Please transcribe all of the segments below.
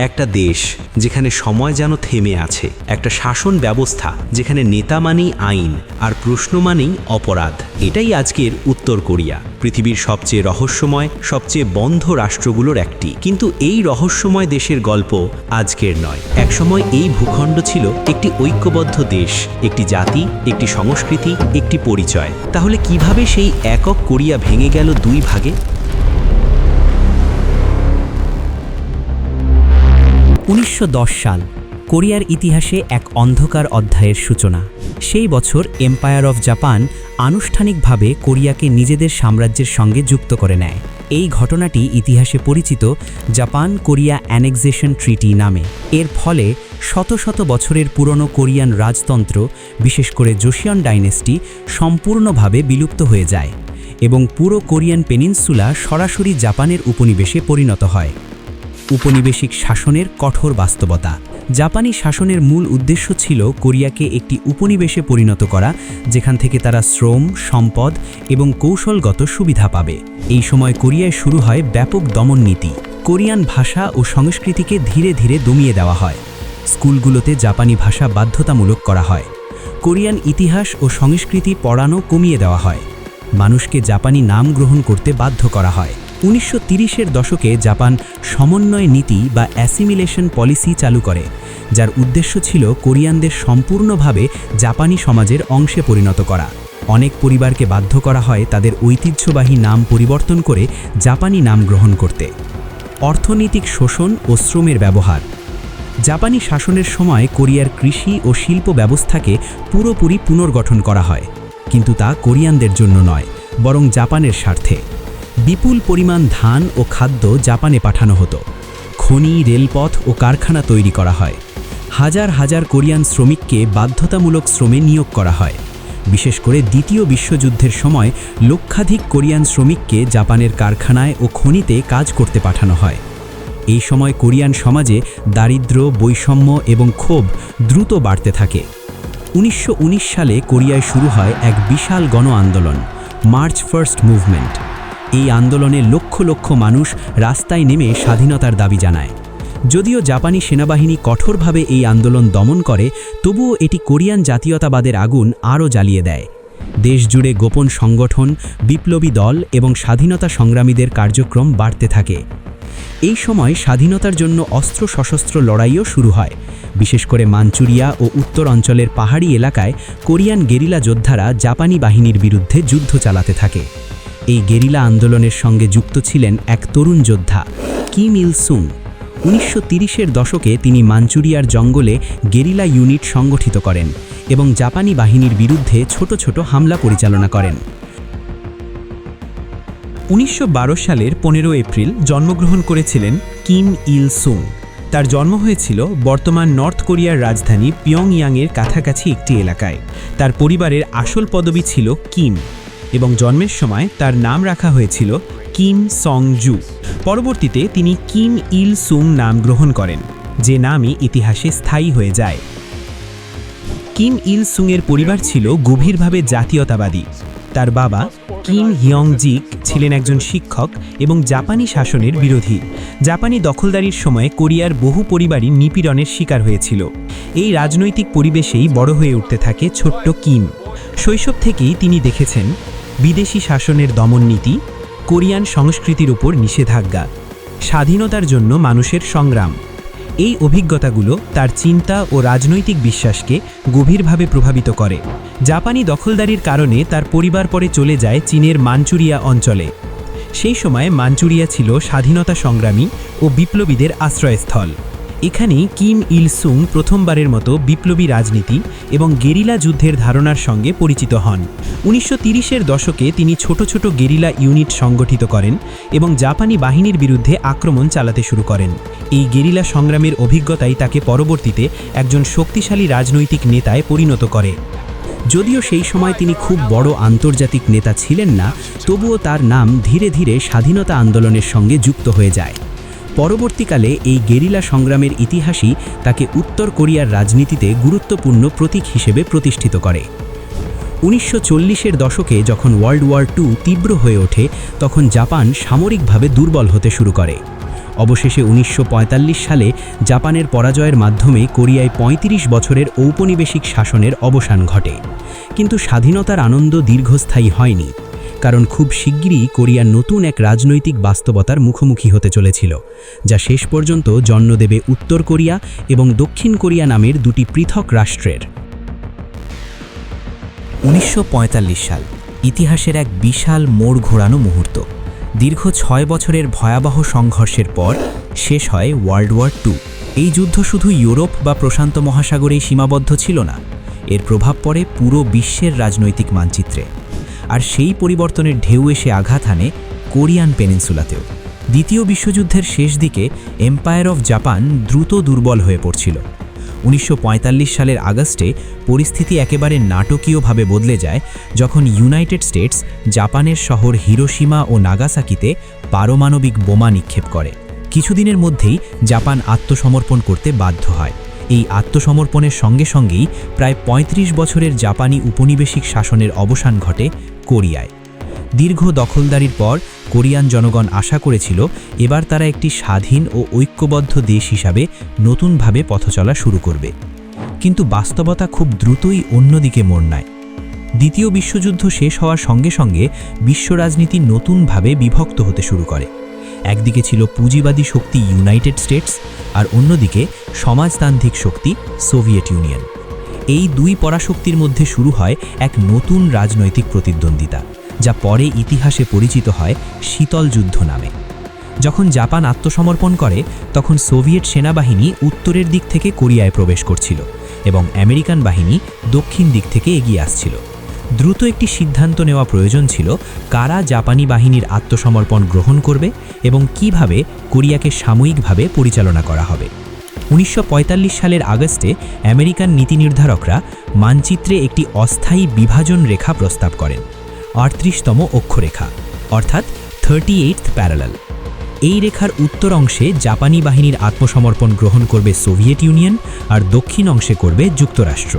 একটা দেশ যেখানে সময় যেন থেমে আছে, একটা শাসন ব্যবস্থা যেখানে নেতা মানেই আইন আর প্রশ্ন মানেই অপরাধ। এটাই আজকের উত্তর কোরিয়া, পৃথিবীর সবচেয়ে রহস্যময়, সবচেয়ে বন্ধ রাষ্ট্রগুলোর একটি। কিন্তু এই রহস্যময় দেশের গল্প আজকের নয়। একসময় এই ভূখণ্ড ছিল একটি ঐক্যবদ্ধ দেশ, একটি জাতি, একটি সংস্কৃতি, একটি পরিচয়। তাহলে কিভাবে সেই একক কোরিয়া ভেঙে গেল দুই ভাগে? 1910 সাল কোরিয়ার ইতিহাসে এক অন্ধকার অধ্যায়ের সূচনা। সেই বছর এম্পায়ার অফ জাপান আনুষ্ঠানিকভাবে কোরিয়াকে নিজেদের সাম্রাজ্যের সঙ্গে যুক্ত করে নেয়। এই ঘটনাটি ইতিহাসে পরিচিত জাপান কোরিয়া অ্যানেক্সেশন ট্রিটি নামে। এর ফলে শত শত বছরের পুরনো কোরিয়ান রাজতন্ত্র, বিশেষ করে জোসিয়ন ডাইনেস্টি, সম্পূর্ণভাবে বিলুপ্ত হয়ে যায় এবং পুরো কোরিয়ান পেনিনসুলা সরাসরি জাপানের উপনিবেশে পরিণত হয়। উপনিবেশিক শাসনের কঠোর বাস্তবতা। জাপানি শাসনের মূল উদ্দেশ্য ছিল কোরিয়াকে একটি উপনিবেশে পরিণত করা, যেখান থেকে তারা শ্রম, সম্পদ এবং কৌশলগত সুবিধা পাবে। এই সময় কোরিয়ায় শুরু হয় ব্যাপক দমন নীতি। কোরিয়ান ভাষা ও সংস্কৃতিকে ধীরে ধীরে দমিয়ে দেওয়া হয়। স্কুলগুলোতে জাপানি ভাষা বাধ্যতামূলক করা হয়। কোরিয়ান ইতিহাস ও সংস্কৃতি পড়ানো কমিয়ে দেওয়া হয়। মানুষকে জাপানি নাম গ্রহণ করতে বাধ্য করা হয়। 1930-এর দশকে জাপান সমন্বয় নীতি বা অ্যাসিমিলেশন পলিসি চালু করে, যার উদ্দেশ্য ছিল কোরিয়ানদের সম্পূর্ণভাবে জাপানি সমাজের অংশে পরিণত করা। অনেক পরিবারকে বাধ্য করা হয় তাদের ঐতিহ্যবাহী নাম পরিবর্তন করে জাপানি নাম গ্রহণ করতে। অর্থনৈতিক শোষণ ও শ্রমের ব্যবহার। জাপানি শাসনের সময় কোরিয়ার কৃষি ও শিল্প ব্যবস্থাকে পুরোপুরি পুনর্গঠন করা হয়, কিন্তু তা কোরিয়ানদের জন্য নয়, বরং জাপানের স্বার্থে। বিপুল পরিমাণ ধান ও খাদ্য জাপানে পাঠানো হতো। খনি, রেলপথ ও কারখানা তৈরি করা হয়। হাজার হাজার কোরিয়ান শ্রমিককে বাধ্যতামূলক শ্রমে নিয়োগ করা হয়। বিশেষ করে দ্বিতীয় বিশ্বযুদ্ধের সময় লক্ষাধিক কোরিয়ান শ্রমিককে জাপানের কারখানায় ও খনিতে কাজ করতে পাঠানো হয়। এই সময় কোরিয়ান সমাজে দারিদ্র্য, বৈষম্য এবং ক্ষোভ দ্রুত বাড়তে থাকে। 1919 সালে কোরিয়ায় শুরু হয় এক বিশাল গণ আন্দোলন, মার্চ ফার্স্ট মুভমেন্ট। এই আন্দোলনে লক্ষ লক্ষ মানুষ রাস্তায় নেমে স্বাধীনতার দাবি জানায়। যদিও জাপানি সেনাবাহিনী কঠোরভাবে এই আন্দোলন দমন করে, তবুও এটি কোরিয়ান জাতীয়তাবাদের আগুন আরও জ্বালিয়ে দেয়। দেশ জুড়ে গোপন সংগঠন, বিপ্লবী দল এবং স্বাধীনতা সংগ্রামীদের কার্যক্রম বাড়তে থাকে। এই সময় স্বাধীনতার জন্য অস্ত্র সশস্ত্র লড়াইও শুরু হয়। বিশেষ করে মাঞ্চুরিয়া ও উত্তর অঞ্চলের পাহাড়ি এলাকায় কোরিয়ান গেরিলা যোদ্ধারা জাপানি বাহিনীর বিরুদ্ধে যুদ্ধ চালাতে থাকে। এই গেরিলা আন্দোলনের সঙ্গে যুক্ত ছিলেন এক তরুণ যোদ্ধা, কিম ইল সুং। 1930-এর দশকে তিনি মাঞ্চুরিয়ার জঙ্গলে গেরিলা ইউনিট সংগঠিত করেন এবং জাপানি বাহিনীর বিরুদ্ধে ছোট ছোট হামলা পরিচালনা করেন। 1912 সালের 15 এপ্রিল জন্মগ্রহণ করেছিলেন কিম ইল সুং। তার জন্ম হয়েছিল বর্তমান নর্থ কোরিয়ার রাজধানী পিয়ংইয়াংয়ের কাছাকাছি একটি এলাকায়। তার পরিবারের আসল পদবি ছিল কিম এবং জন্মের সময় তার নাম রাখা হয়েছিল কিম সং জু। পরবর্তীতে তিনি কিম ইল সুং নাম গ্রহণ করেন, যে নামই ইতিহাসে স্থায়ী হয়ে যায়। কিম ইল সুংয়ের পরিবার ছিল গভীরভাবে জাতীয়তাবাদী। তার বাবা কিম হিয়ং জিক ছিলেন একজন শিক্ষক এবং জাপানি শাসনের বিরোধী। জাপানি দখলদারির সময় কোরিয়ার বহু পরিবারই নিপীড়নের শিকার হয়েছিল। এই রাজনৈতিক পরিবেশেই বড় হয়ে উঠতে থাকে ছোট্ট কিম। শৈশব থেকেই তিনি দেখেছেন বিদেশি শাসনের দমন নীতি, কোরিয়ান সংস্কৃতির উপর নিষেধাজ্ঞা, স্বাধীনতার জন্য মানুষের সংগ্রাম। এই অভিজ্ঞতাগুলো তার চিন্তা ও রাজনৈতিক বিশ্বাসকে গভীরভাবে প্রভাবিত করে। জাপানি দখলদারির কারণে তার পরিবার পরে চলে যায় চীনের মাঞ্চুরিয়া অঞ্চলে। সেই সময় মাঞ্চুরিয়া ছিল স্বাধীনতা সংগ্রামী ও বিপ্লবীদের আশ্রয়স্থল। এখানেই কিম ইল সুং প্রথমবারের মতো বিপ্লবী রাজনীতি এবং গেরিলা যুদ্ধের ধারণার সঙ্গে পরিচিত হন। 1930-এর দশকে তিনি ছোট ছোট গেরিলা ইউনিট সংগঠিত করেন এবং জাপানি বাহিনীর বিরুদ্ধে আক্রমণ চালাতে শুরু করেন। এই গেরিলা সংগ্রামের অভিজ্ঞতাই তাকে পরবর্তীতে একজন শক্তিশালী রাজনৈতিক নেতায় পরিণত করে। যদিও সেই সময় তিনি খুব বড় আন্তর্জাতিক নেতা ছিলেন না, তবুও তার নাম ধীরে ধীরে স্বাধীনতা আন্দোলনের সঙ্গে যুক্ত হয়ে যায়। পরবর্তীকালে এই গেরিলা সংগ্রামের ইতিহাসই তাকে উত্তর কোরিয়ার রাজনীতিতে গুরুত্বপূর্ণ প্রতীক হিসেবে প্রতিষ্ঠিত করে। 1940-এর দশকে যখন ওয়ার্ল্ড ওয়ার II তীব্র হয়ে ওঠে, তখন জাপান সামরিকভাবে দুর্বল হতে শুরু করে। অবশেষে 1945 সালে জাপানের পরাজয়ের মাধ্যমে কোরিয়ায় 35 বছরের ঔপনিবেশিক শাসনের অবসান ঘটে। কিন্তু স্বাধীনতার আনন্দ দীর্ঘস্থায়ী হয়নি, কারণ খুব শিগগিরই কোরিয়ার নতুন এক রাজনৈতিক বাস্তবতার মুখোমুখি হতে চলেছিল, যা শেষ পর্যন্ত জন্ম দেবে উত্তর কোরিয়া এবং দক্ষিণ কোরিয়া নামের দুটি পৃথক রাষ্ট্রের। 1945 সাল ইতিহাসের এক বিশাল মোড় ঘোরানো মুহূর্ত। দীর্ঘ 6 বছরের ভয়াবহ সংঘর্ষের পর শেষ হয় ওয়ার্ল্ড ওয়ার II। এই যুদ্ধ শুধু ইউরোপ বা প্রশান্ত মহাসাগরেই সীমাবদ্ধ ছিল না, এর প্রভাব পড়ে পুরো বিশ্বের রাজনৈতিক মানচিত্রে। আর সেই পরিবর্তনের ঢেউ এসে আঘাত হানে কোরিয়ান পেনিনসুলাতেও। দ্বিতীয় বিশ্বযুদ্ধের শেষ দিকে এম্পায়ার অফ জাপান দ্রুত দুর্বল হয়ে পড়ছিল। 1945 সালের আগস্টে পরিস্থিতি একেবারে নাটকীয়ভাবে বদলে যায়, যখন ইউনাইটেড স্টেটস জাপানের শহর হিরোশিমা ও নাগাসাকিতে পারমাণবিক বোমা নিক্ষেপ করে। কিছুদিনের মধ্যেই জাপান আত্মসমর্পণ করতে বাধ্য হয়। এই আত্মসমর্পণের সঙ্গে সঙ্গেই প্রায় 35 বছরের জাপানি উপনিবেশিক শাসনের অবসান ঘটে কোরিয়ায়। দীর্ঘ দখলদারির পর কোরিয়ান জনগণ আশা করেছিল এবার তারা একটি স্বাধীন ও ঐক্যবদ্ধ দেশ হিসাবে নতুনভাবে পথচলা শুরু করবে। কিন্তু বাস্তবতা খুব দ্রুতই অন্যদিকে মোড় নেয়। দ্বিতীয় বিশ্বযুদ্ধ শেষ হওয়ার সঙ্গে সঙ্গে বিশ্ব রাজনীতি নতুনভাবে বিভক্ত হতে শুরু করে। একদিকে ছিল পুঁজিবাদী শক্তি ইউনাইটেড স্টেটস, আর অন্যদিকে সমাজতান্ত্রিক শক্তি সোভিয়েত ইউনিয়ন। এই দুই পরাশক্তির মধ্যে শুরু হয় এক নতুন রাজনৈতিক প্রতিদ্বন্দ্বিতা, যা পরে ইতিহাসে পরিচিত হয় শীতল যুদ্ধ নামে। যখন জাপান আত্মসমর্পণ করে, তখন সোভিয়েত সেনাবাহিনী উত্তরের দিক থেকে কোরিয়ায় প্রবেশ করছিল এবং আমেরিকান বাহিনী দক্ষিণ দিক থেকে এগিয়ে আসছিল। দ্রুত একটি সিদ্ধান্ত নেওয়া প্রয়োজন ছিল, কারা জাপানি বাহিনীর আত্মসমর্পণ গ্রহণ করবে এবং কিভাবে কোরিয়াকে সাময়িকভাবে পরিচালনা করা হবে। 1945 সালের আগস্টে আমেরিকান নীতি নির্ধারকরা মানচিত্রে একটি অস্থায়ী বিভাজন রেখা প্রস্তাব করেন, 38তম অক্ষরেখা, অর্থাৎ 38th প্যারালাল। এই রেখার উত্তর অংশে জাপানি বাহিনীর আত্মসমর্পণ গ্রহণ করবে সোভিয়েত ইউনিয়ন, আর দক্ষিণ অংশে করবে যুক্তরাষ্ট্র।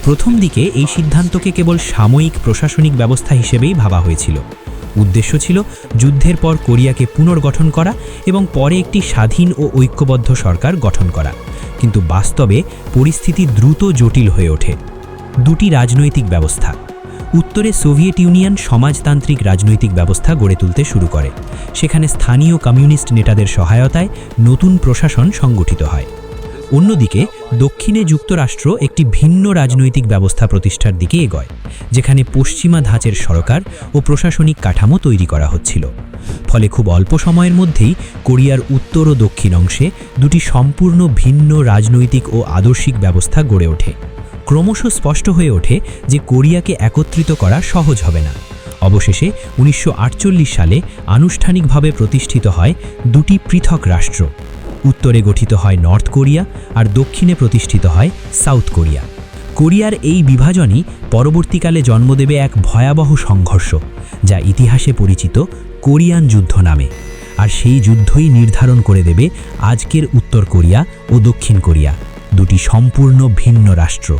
প্রথম দিকে এই সিদ্ধান্তকে কেবল সাময়িক প্রশাসনিক ব্যবস্থা হিসেবেই ভাবা হয়েছিল। উদ্দেশ্য ছিল যুদ্ধের পর কোরিয়াকে পুনর্গঠন করা এবং পরে একটি স্বাধীন ও ঐক্যবদ্ধ সরকার গঠন করা। কিন্তু বাস্তবে পরিস্থিতি দ্রুত জটিল হয়ে ওঠে। দুটি রাজনৈতিক ব্যবস্থা। উত্তরে সোভিয়েত ইউনিয়ন সমাজতান্ত্রিক রাজনৈতিক ব্যবস্থা গড়ে তুলতে শুরু করে। সেখানে স্থানীয় কমিউনিস্ট নেতাদের সহায়তায় নতুন প্রশাসন সংগঠিত হয়। অন্যদিকে দক্ষিণে যুক্তরাষ্ট্র একটি ভিন্ন রাজনৈতিক ব্যবস্থা প্রতিষ্ঠার দিকে এগোয়, যেখানে পশ্চিমা ধাঁচের সরকার ও প্রশাসনিক কাঠামো তৈরি করা হচ্ছিল। ফলে খুব অল্প সময়ের মধ্যেই কোরিয়ার উত্তর ও দক্ষিণ অংশে দুটি সম্পূর্ণ ভিন্ন রাজনৈতিক ও আদর্শিক ব্যবস্থা গড়ে ওঠে। ক্রমশ স্পষ্ট হয়ে ওঠে যে কোরিয়াকে একত্রিত করা সহজ হবে না। অবশেষে 1948 সালে আনুষ্ঠানিকভাবে প্রতিষ্ঠিত হয় দুটি পৃথক রাষ্ট্র। উত্তরে গঠিত হয় নর্থ কোরিয়া, আর দক্ষিণে প্রতিষ্ঠিত হয় সাউথ কোরিয়া। কোরিয়ার এই বিভাজনই পরবর্তীকালে জন্ম দেবে এক ভয়াবহ সংঘর্ষ, যা ইতিহাসে পরিচিত কোরিয়ান যুদ্ধ নামে। আর সেই যুদ্ধই নির্ধারণ করে দেবে আজকের উত্তর কোরিয়া ও দক্ষিণ কোরিয়া, দুটি সম্পূর্ণ ভিন্ন রাষ্ট্র।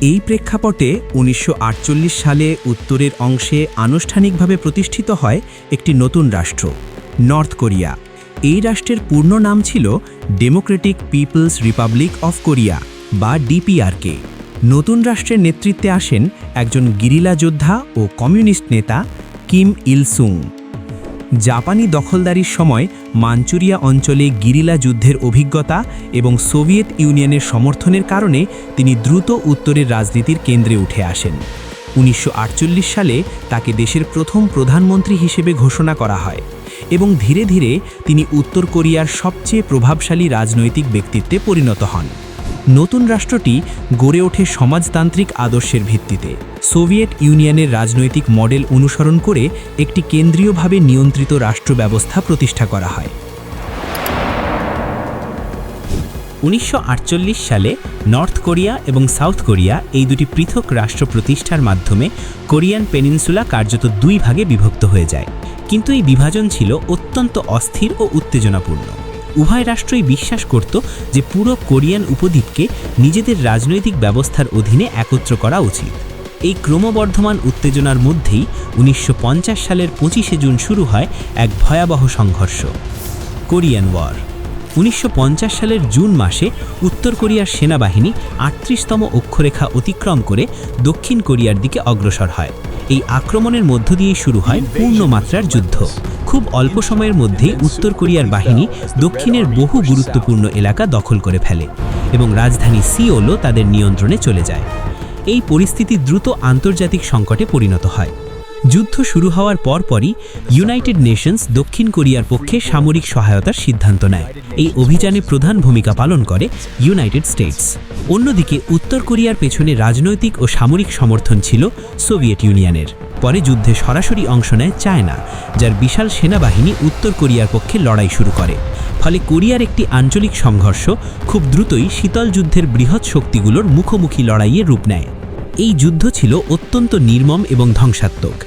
এই প্রেক্ষাপটে 1948 সালে উত্তরের অংশে আনুষ্ঠানিকভাবে প্রতিষ্ঠিত হয় একটি নতুন রাষ্ট্র, নর্থ কোরিয়া। এই রাষ্ট্রের পূর্ণ নাম ছিল Democratic People's Republic of Korea বা ডিপিআরকে। নতুন রাষ্ট্রের নেতৃত্বে আসেন একজন গেরিলা যোদ্ধা ও কমিউনিস্ট নেতা কিম ইল সুং। জাপানি দখলদারির সময় মাঞ্চুরিয়া অঞ্চলে গেরিলা যুদ্ধের অভিজ্ঞতা এবং সোভিয়েত ইউনিয়নের সমর্থনের কারণে তিনি দ্রুত উত্তরের রাজনীতির কেন্দ্রে উঠে আসেন। 1948 সালে তাকে দেশের প্রথম প্রধানমন্ত্রী হিসেবে ঘোষণা করা হয় এবং ধীরে ধীরে তিনি উত্তর কোরিয়ার সবচেয়ে প্রভাবশালী রাজনৈতিক ব্যক্তিত্বে পরিণত হন। নতুন রাষ্ট্রটি গড়ে ওঠে সমাজতান্ত্রিক আদর্শের ভিত্তিতে। সোভিয়েত ইউনিয়নের রাজনৈতিক মডেল অনুসরণ করে একটি কেন্দ্রীয়ভাবে নিয়ন্ত্রিত রাষ্ট্র ব্যবস্থা প্রতিষ্ঠা করা হয়। 1948 সালে নর্থ কোরিয়া এবং সাউথ কোরিয়া এই দুটি পৃথক রাষ্ট্র প্রতিষ্ঠার মাধ্যমে কোরিয়ান পেনিনসুলা কার্যত দুই ভাগে বিভক্ত হয়ে যায়। কিন্তু এই বিভাজন ছিল অত্যন্ত অস্থির ও উত্তেজনাপূর্ণ। উভয় রাষ্ট্রই বিশ্বাস করত যে পুরো কোরিয়ান উপদ্বীপকে নিজেদের রাজনৈতিক ব্যবস্থার অধীনে একত্র করা উচিত। এই ক্রমবর্ধমান উত্তেজনার মধ্যেই 1950 সালের 25শে জুন শুরু হয় এক ভয়াবহ সংঘর্ষ। Korean war. 1950 সালের জুন মাসে উত্তর কোরিয়ার সেনাবাহিনী 38তম অক্ষরেখা অতিক্রম করে দক্ষিণ কোরিয়ার দিকে অগ্রসর হয়। এই আক্রমণের মধ্য দিয়েই শুরু হয় পূর্ণমাত্রার যুদ্ধ। খুব অল্প সময়ের মধ্যেই উত্তর কোরিয়ার বাহিনী দক্ষিণের বহু গুরুত্বপূর্ণ এলাকা দখল করে ফেলে এবং রাজধানী সিওলও তাদের নিয়ন্ত্রণে চলে যায়। এই পরিস্থিতি দ্রুত আন্তর্জাতিক সংকটে পরিণত হয়। যুদ্ধ শুরু হওয়ার পরপরই ইউনাইটেড নেশনস দক্ষিণ কোরিয়ার পক্ষে সামরিক সহায়তার সিদ্ধান্ত নেয়। এই অভিযানে প্রধান ভূমিকা পালন করে ইউনাইটেড স্টেটস। অন্যদিকে উত্তর কোরিয়ার পেছনে রাজনৈতিক ও সামরিক সমর্থন ছিল সোভিয়েত ইউনিয়নের। পরে যুদ্ধে সরাসরি অংশ নেয় চায়না, যার বিশাল সেনাবাহিনী উত্তর কোরিয়ার পক্ষে লড়াই শুরু করে। ফলে কোরিয়ার একটি আঞ্চলিক সংঘর্ষ খুব দ্রুতই শীতল যুদ্ধের বৃহৎ শক্তিগুলোর মুখোমুখি লড়াইয়ে রূপ নেয়। এই যুদ্ধ ছিল অত্যন্ত নির্মম এবং ধ্বংসাত্মক।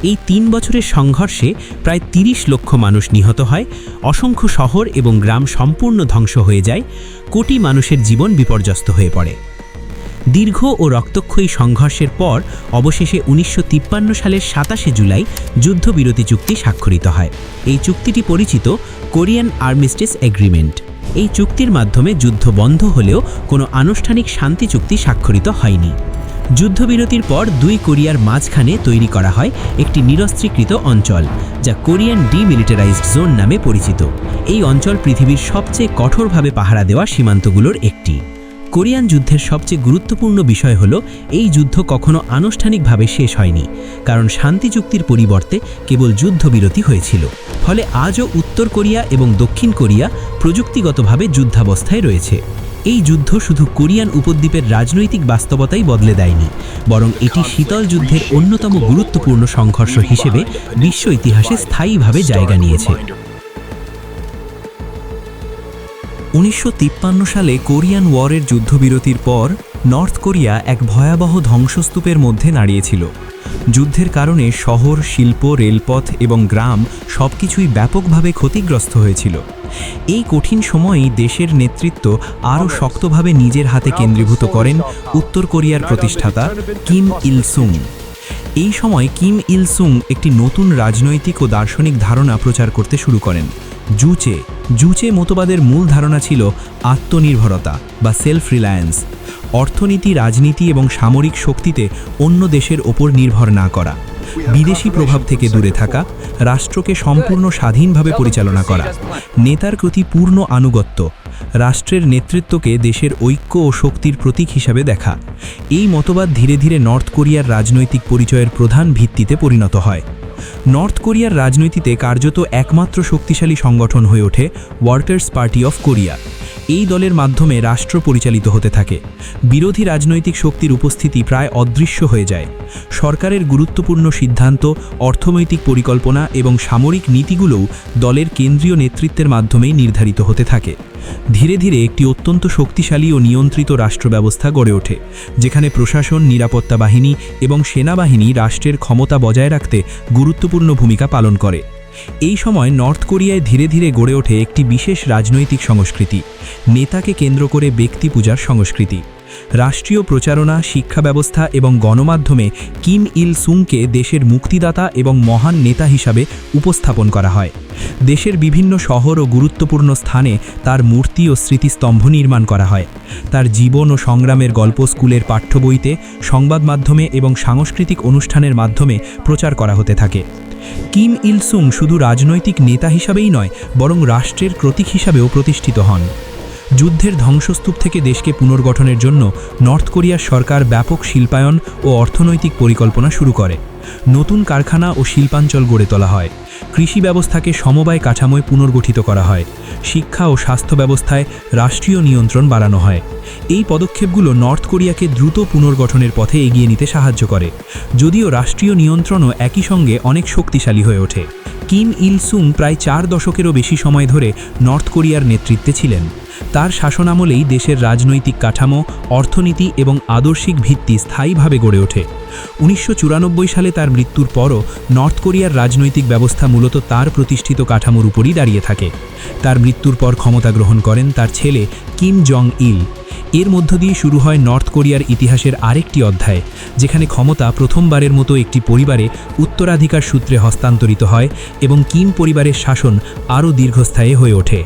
এই 3 বছরের সংঘর্ষে প্রায় 30 লক্ষ মানুষ নিহত হয়, অসংখ্য শহর এবং গ্রাম সম্পূর্ণ ধ্বংস হয়ে যায়, কোটি মানুষের জীবন বিপর্যস্ত হয়ে পড়ে। দীর্ঘ ও রক্তক্ষয়ী সংঘর্ষের পর অবশেষে 1953 সালের 27শে জুলাই যুদ্ধবিরতি চুক্তি স্বাক্ষরিত হয়। এই চুক্তিটি পরিচিত কোরিয়ান আর্মিস্টিস এগ্রিমেন্ট। এই চুক্তির মাধ্যমে যুদ্ধ বন্ধ হলেও কোনো আনুষ্ঠানিক শান্তি চুক্তি স্বাক্ষরিত হয়নি। যুদ্ধবিরতির পর 2 কোরিয়ার মাঝখানে তৈরি করা হয় একটি নিরস্ত্রীকৃত অঞ্চল, যা কোরিয়ান ডিমিলিটারাইজড জোন নামে পরিচিত। এই অঞ্চল পৃথিবীর সবচেয়ে কঠোরভাবে পাহারা দেওয়া সীমান্তগুলোর একটি। কোরিয়ান যুদ্ধের সবচেয়ে গুরুত্বপূর্ণ বিষয় হল এই যুদ্ধ কখনো আনুষ্ঠানিকভাবে শেষ হয়নি, কারণ শান্তি চুক্তির পরিবর্তে কেবল যুদ্ধবিরতি হয়েছিল। ফলে আজও উত্তর কোরিয়া এবং দক্ষিণ কোরিয়া প্রযুক্তিগতভাবে যুদ্ধাবস্থায় রয়েছে। এই যুদ্ধ শুধু কোরিয়ান উপদ্বীপের রাজনৈতিক বাস্তবতাই বদলে দেয়নি, বরং এটি শীতল যুদ্ধের অন্যতম গুরুত্বপূর্ণ সংঘর্ষ হিসেবে বিশ্ব ইতিহাসে স্থায়ীভাবে জায়গা নিয়েছে। 1953 সালে কোরিয়ান ওয়ারের যুদ্ধবিরতির পর নর্থ কোরিয়া এক ভয়াবহ ধ্বংসস্তূপের মধ্যে দাঁড়িয়েছিল। যুদ্ধের কারণে শহর, শিল্প, রেলপথ এবং গ্রাম সবকিছুই ব্যাপকভাবে ক্ষতিগ্রস্ত হয়েছিল। এই কঠিন সময়েই দেশের নেতৃত্ব আরও শক্তভাবে নিজের হাতে কেন্দ্রীভূত করেন উত্তর কোরিয়ার প্রতিষ্ঠাতা কিম ইল সুং। এই সময় কিম ইল সুং একটি নতুন রাজনৈতিক ও দার্শনিক ধারণা প্রচার করতে শুরু করেন, জুচে মতবাদের মূল ধারণা ছিল আত্মনির্ভরতা বা সেলফ রিলায়েন্স। অর্থনীতি, রাজনীতি এবং সামরিক শক্তিতে অন্য দেশের ওপর নির্ভর না করা, বিদেশি প্রভাব থেকে দূরে থাকা, রাষ্ট্রকে সম্পূর্ণ স্বাধীনভাবে পরিচালনা করা, নেতার প্রতি পূর্ণ আনুগত্য, রাষ্ট্রের নেতৃত্বকে দেশের ঐক্য ও শক্তির প্রতীক হিসাবে দেখা। এই মতবাদ ধীরে ধীরে নর্থ কোরিয়ার রাজনৈতিক পরিচয়ের প্রধান ভিত্তিতে পরিণত হয়। নর্থ কোরিয়ার রাজনীতিতে কার্যত একমাত্র শক্তিশালী সংগঠন হয়ে ওঠে ওয়ার্কার্স পার্টি অফ কোরিয়া। এই দলের মাধ্যমে রাষ্ট্র পরিচালিত হতে থাকে। বিরোধী রাজনৈতিক শক্তির উপস্থিতি প্রায় অদৃশ্য হয়ে যায়। সরকারের গুরুত্বপূর্ণ সিদ্ধান্ত, অর্থনৈতিক পরিকল্পনা এবং সামরিক নীতিগুলোও দলের কেন্দ্রীয় নেতৃত্বের মাধ্যমেই নির্ধারিত হতে থাকে। ধীরে ধীরে একটি অত্যন্ত শক্তিশালী ও নিয়ন্ত্রিত রাষ্ট্র ব্যবস্থা গড়ে ওঠে, যেখানে প্রশাসন, নিরাপত্তা বাহিনী এবং সেনাবাহিনী রাষ্ট্রের ক্ষমতা বজায় রাখতে গুরুত্বপূর্ণ ভূমিকা পালন করে। এই সময় নর্থ কোরিয়ায় ধীরে ধীরে গড়ে ওঠে একটি বিশেষ রাজনৈতিক সংস্কৃতি, নেতাকে কেন্দ্র করে ব্যক্তি পূজার সংস্কৃতি। রাষ্ট্রীয় প্রচারণা, শিক্ষা ব্যবস্থা এবং গণমাধ্যমে কিম ইল সুংকে দেশের মুক্তিদাতা এবং মহান নেতা হিসাবে উপস্থাপন করা হয়। দেশের বিভিন্ন শহর ও গুরুত্বপূর্ণ স্থানে তার মূর্তি ও স্মৃতিস্তম্ভ নির্মাণ করা হয়। তার জীবন ও সংগ্রামের গল্প স্কুলের পাঠ্যবইতে, সংবাদ মাধ্যমে এবং সাংস্কৃতিক অনুষ্ঠানের মাধ্যমে প্রচার করা হতে থাকে। কিম ইল সুং শুধু রাজনৈতিক নেতা হিসাবেই নয়, বরং রাষ্ট্রের প্রতীক হিসাবেও প্রতিষ্ঠিত হন। যুদ্ধের ধ্বংসস্তূপ থেকে দেশকে পুনর্গঠনের জন্য নর্থ কোরিয়ার সরকার ব্যাপক শিল্পায়ন ও অর্থনৈতিক পরিকল্পনা শুরু করে। নতুন কারখানা ও শিল্পাঞ্চল গড়ে তোলা হয়। কৃষি ব্যবস্থাকে সমবায় কাঠামোয় পুনর্গঠিত করা হয়। শিক্ষা ও স্বাস্থ্য ব্যবস্থায় রাষ্ট্রীয় নিয়ন্ত্রণ বাড়ানো হয়। এই পদক্ষেপগুলো নর্থ কোরিয়াকে দ্রুত পুনর্গঠনের পথে এগিয়ে নিতে সাহায্য করে, যদিও রাষ্ট্রীয় নিয়ন্ত্রণও একই সঙ্গে অনেক শক্তিশালী হয়ে ওঠে। কিম ইল সুং প্রায় 4 দশকেরও বেশি সময় ধরে নর্থ কোরিয়ার নেতৃত্বে ছিলেন। তার শাসনামলেই দেশের রাজনৈতিক কাঠামো, অর্থনীতি এবং আদর্শিক ভিত্তি স্থায়ীভাবে গড়ে ওঠে। 1994 সালে তার মৃত্যুর পরও নর্থ কোরিয়ার রাজনৈতিক ব্যবস্থা মূলত তার প্রতিষ্ঠিত কাঠামোর উপরই দাঁড়িয়ে থাকে। তার মৃত্যুর পর ক্ষমতা গ্রহণ করেন তার ছেলে কিম জং ইল। এর মধ্য দিয়ে শুরু হয় নর্থ কোরিয়ার ইতিহাসের আরেকটি অধ্যায়, যেখানে ক্ষমতা প্রথমবারের মতো একটি পরিবারে উত্তরাধিকার সূত্রে হস্তান্তরিত হয় এবং কিম পরিবারের শাসন আরও দীর্ঘস্থায়ী হয়ে ওঠে।